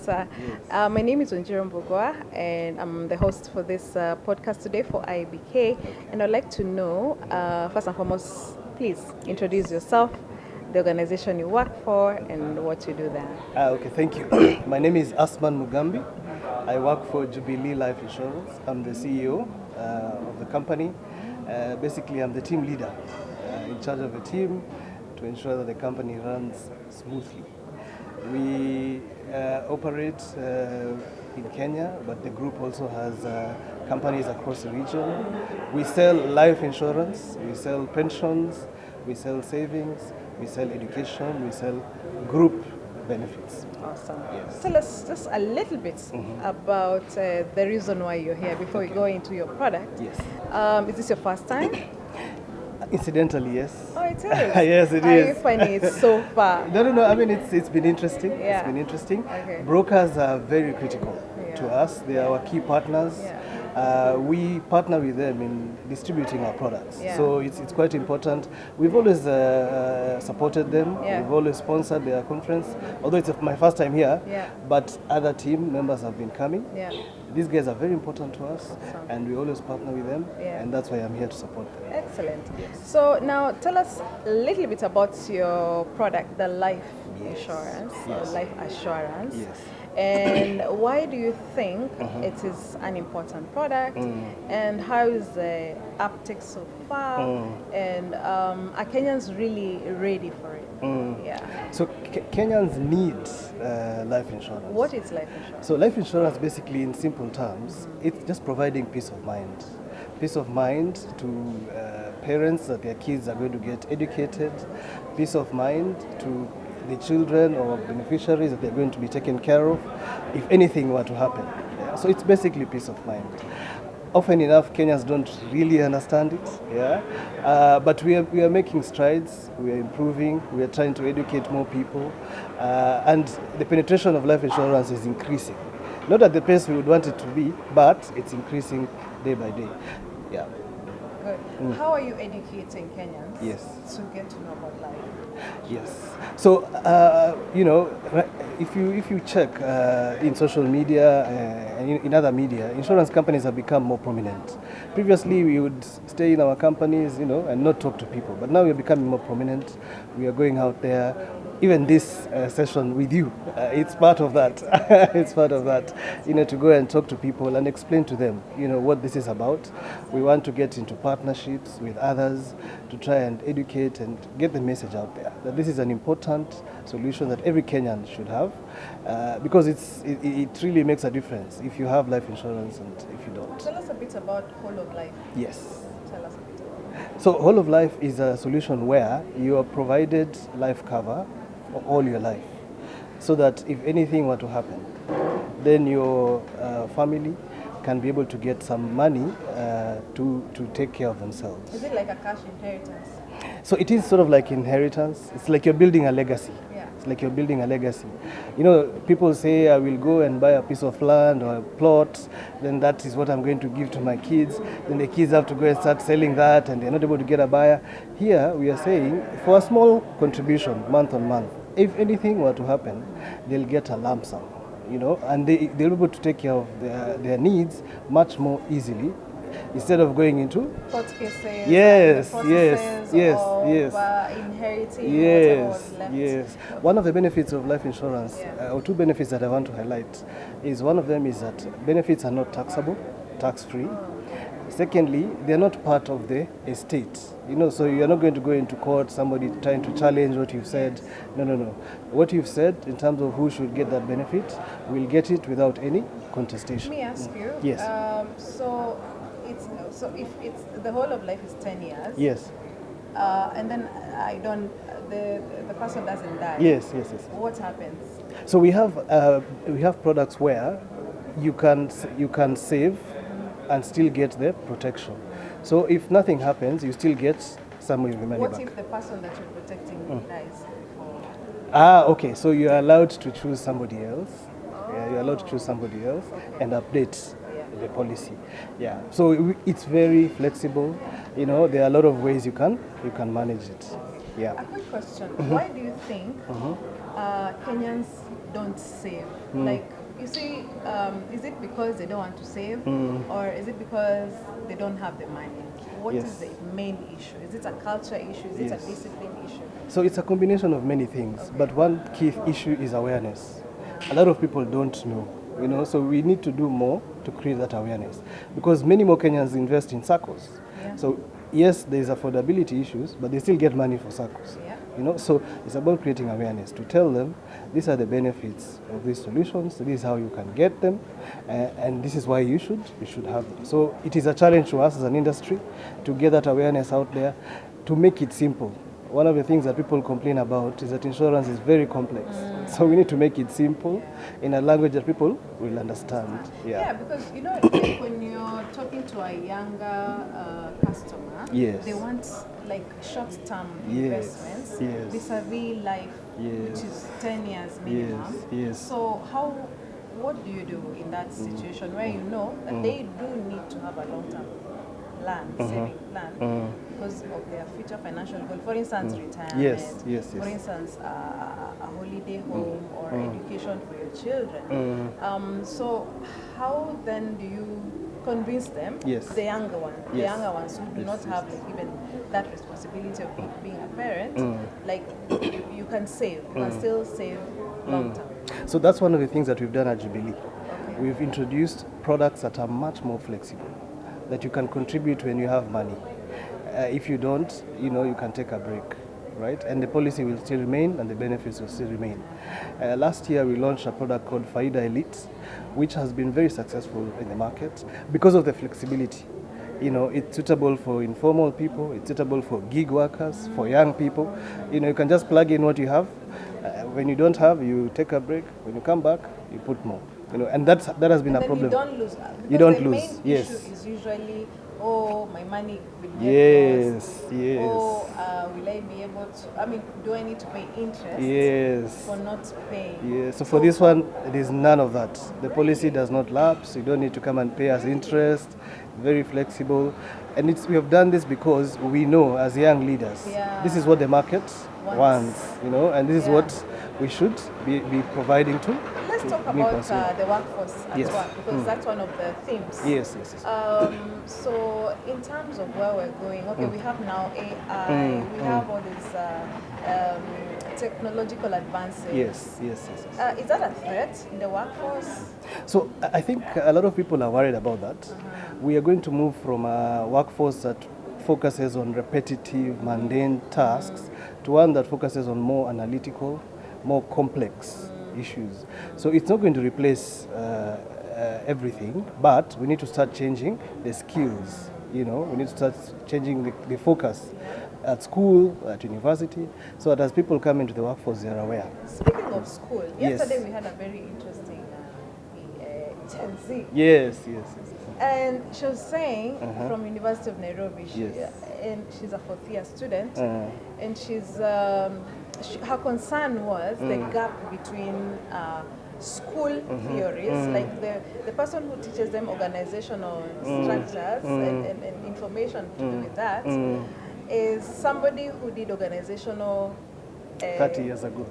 Yes. My name is Wanjiru, and I'm the host for this podcast today for IBK. And I'd like to know, first and foremost, please introduce yourself, the organization you work for, and what you do there. Okay, thank you. My name is Asman Mugambi. I work for Jubilee Life Insurance. I'm the CEO of the company. Basically, I'm the team leader in charge of a team to ensure that the company runs smoothly. We operate in Kenya, but the group also has companies across the region. We sell life insurance, we sell pensions, we sell savings, we sell education, we sell group benefits. Awesome. Yes. Tell us just a little bit about the reason why you're here before we go into your product. Yes. Is this your first time? Incidentally, yes. Oh, it is? Yes, it How are you is. finding it so far? No. I mean, it's been interesting. Yeah. It's been interesting. Okay. Brokers are very critical to Yeah. us. They are our key partners. Yeah. We partner with them in distributing our products. Yeah. So it's quite important. We've always supported them. Yeah. We've always sponsored their conference. Although it's my first time here, Yeah. but other team members have been coming. Yeah. These guys are very important to us, Awesome. and we always partner with them, Yeah. and that's why I'm here to support them. Excellent. So now tell us a little bit about your product, the life insurance, Yes. or life assurance. Yes. And why do you think it is an important product? And how is the uptake so far? And are Kenyans really ready for it? Yeah. So Kenyans need life insurance. What is life insurance? So life insurance, basically, in simple terms, it's just providing peace of mind. Peace of mind to parents that their kids are going to get educated. Peace of mind to the children or beneficiaries that they're going to be taken care of if anything were to happen. Yeah? So it's basically peace of mind. Often enough, Kenyans don't really understand it, but we are making strides, we are improving, we are trying to educate more people, and the penetration of life insurance is increasing. Not at the pace we would want it to be, but it's increasing day by day. Yeah. Good. How are you educating Kenyans Yes. to get to know about life? Yes. So if you check in social media and in other media, insurance companies have become more prominent. Previously, we would stay in our companies, and not talk to people. But now we are becoming more prominent. We are going out there. Even this session with you, it's part of that. It's part of that. To go and talk to people and explain to them, what this is about. We want to get into partnerships with others to try and educate and get the message out there that this is an important solution that every Kenyan should have, because it really makes a difference if you have life insurance and if you don't. Tell us a bit about whole of life. Yes. Tell us a bit about it. So whole of life is a solution where you are provided life cover for all your life, so that if anything were to happen, then your family can be able to get some money to take care of themselves. Is it like a cash inheritance? So it is sort of like inheritance. It's like you're building a legacy. Yeah. It's like you're building a legacy. People say, I will go and buy a piece of land or a plot, then that is what I'm going to give to my kids. Then the kids have to go and start selling that, and they're not able to get a buyer. Here, we are saying, for a small contribution, month on month, if anything were to happen, they'll get a lump sum, and they'll be able to take care of their needs much more easily, instead of going into Court cases, Yes, the yes, processes yes, of, yes. Inheriting whatever was left. Yes. One of the benefits of life insurance, Yeah. or two benefits that I want to highlight, is one of them is that benefits are not taxable, tax-free. Secondly, they are not part of the estate. So you are not going to go into court, somebody trying to challenge what you've said. No. What you've said in terms of who should get that benefit, will get it without any contestation. Let me ask you. Yes. So if it's the whole of life is 10 years. Yes. And then the person doesn't die. Yes. What happens? So we have products where you can save and still get the protection. So if nothing happens, you still get some of the money What back. if the person that you're protecting dies? Okay. So you are allowed to choose somebody else. Yeah, you're allowed to choose somebody else and update the policy. Yeah. So it's very flexible. There are a lot of ways you can manage it. Yeah. A quick question. Why do you think Kenyans don't save? Like, You see, is it because they don't want to save, or is it because they don't have the money? What is the main issue? Is it a culture issue? Is it a discipline issue? So it's a combination of many things, but one key issue is awareness. A lot of people don't know, so we need to do more to create that awareness, because many more Kenyans invest in SACCOs. Yeah. So yes, there's affordability issues, but they still get money for SACCOs. Yeah. So it's about creating awareness to tell them these are the benefits of these solutions, this is how you can get them, and this is why you should have them. So it is a challenge to us as an industry to get that awareness out there, to make it simple. One of the things that people complain about is that insurance is very complex. So we need to make it simple in a language that people will understand. Yeah, because like when you're talking to a younger customer, they want like short-term investments vis-a-vis life, which is 10 years minimum. So what do you do in that situation where you know that they do need to have a long-term plan, saving plan, because of their future financial goal? For instance, retirement. For instance, a holiday home or education for your children. So how then do you convince them, the younger ones who do not have even that responsibility of being a parent, like you can save, you can still save long term? So that's one of the things that we've done at Jubilee. We've introduced products that are much more flexible, that you can contribute when you have money. If you don't, you can take a break, right? And the policy will still remain and the benefits will still remain. Last year we launched a product called Faida Elite, which has been very successful in the market because of the flexibility. It's suitable for informal people, it's suitable for gig workers, for young people. You can just plug in what you have. When you don't have, you take a break. When you come back, you put more. And that has been a problem. You don't lose. You don't the lose. Main issue is usually, my money will get lost. Will I be able to? Do I need to pay interest? For not paying? So for this one, it is none of that. The policy does not lapse. You don't need to come and pay us interest. Very flexible, and we have done this because we know as young leaders, this is what the market wants, and this is what we should be providing to. Let's talk about the workforce as well, because that's one of the themes. Yes. So in terms of where we're going, we have now AI, we have all these technological advances. Yes. Is that a threat in the workforce? So I think a lot of people are worried about that. We are going to move from a workforce that focuses on repetitive, mundane tasks to one that focuses on more analytical, more complex issues. So it's not going to replace everything, but we need to start changing the skills. We need to start changing the focus at school, at university, so that as people come into the workforce, they are aware. Speaking of school, yesterday we had a very interesting Gen Z. Yes. And she was saying from University of Nairobi, and she's a fourth year student, and her concern was the gap between school theories, like the person who teaches them organizational structures and information to do with that, is somebody who did organizational 30 years ago.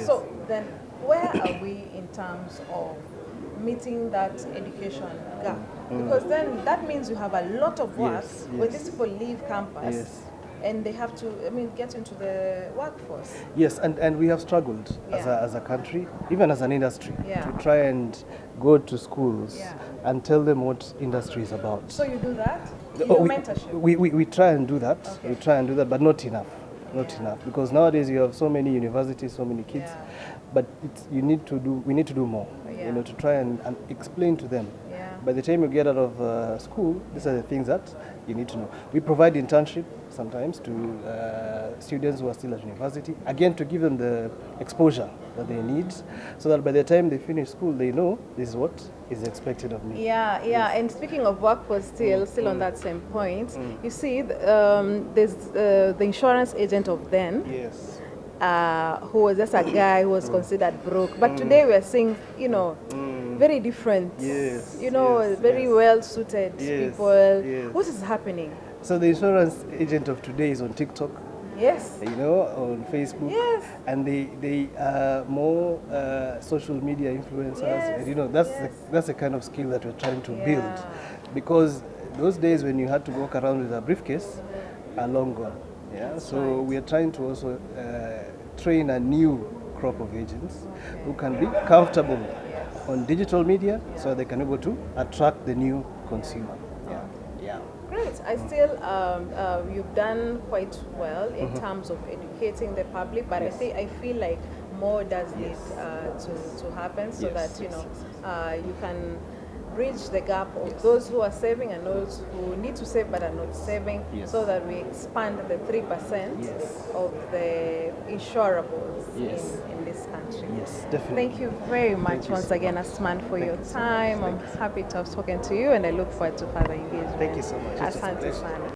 So then where are we in terms of meeting that education gap? Because then that means you have a lot of work when these people leave campus and they have to get into the workforce. Yes, and we have struggled as a country, even as an industry, to try and go to schools and tell them what industry is about. So you do that? You do mentorship? We try and do that. We try and do that, but not enough. Enough, because nowadays you have so many universities, so many kids, but we need to do more, to try and explain to them. By the time you get out of school, these are the things that you need to know. We provide internship sometimes to students who are still at university, again to give them the exposure that they need, so that by the time they finish school, they know this is what is expected of me. And speaking of workforce, still on that same point, you see, there's the insurance agent of then. Who was just a guy who was considered broke, but today we are seeing, very different, very well-suited people. What is happening? So the insurance agent of today is on TikTok, Yes. you know, on Facebook. Yes. And they are more social media influencers. Yes, And, you know, that's the kind of skill that we're trying to build. Yeah. Because those days when you had to walk around with a briefcase are long gone. Yeah. So right. we are trying to also train a new crop of agents who can be comfortable on digital media so they can be able to attract the new consumer. Yeah. Yeah. Great. I still, you've done quite well in terms of educating the public, but Yes. I feel like more does Yes. need to happen so Yes, that, you yes, know, yes, you can bridge the gap of those who are saving and those who need to save but are not saving, Yes. so that we expand the 3% Yes. of the insurables Yes. in this country. Yes, definitely. Thank you very much Thank you once so again, much. Asman, for Thank your you so much. time. I'm Thank you so happy to have spoken to you, and I look forward to further engagement. Thank you so much. It's a Asante pleasure. sana.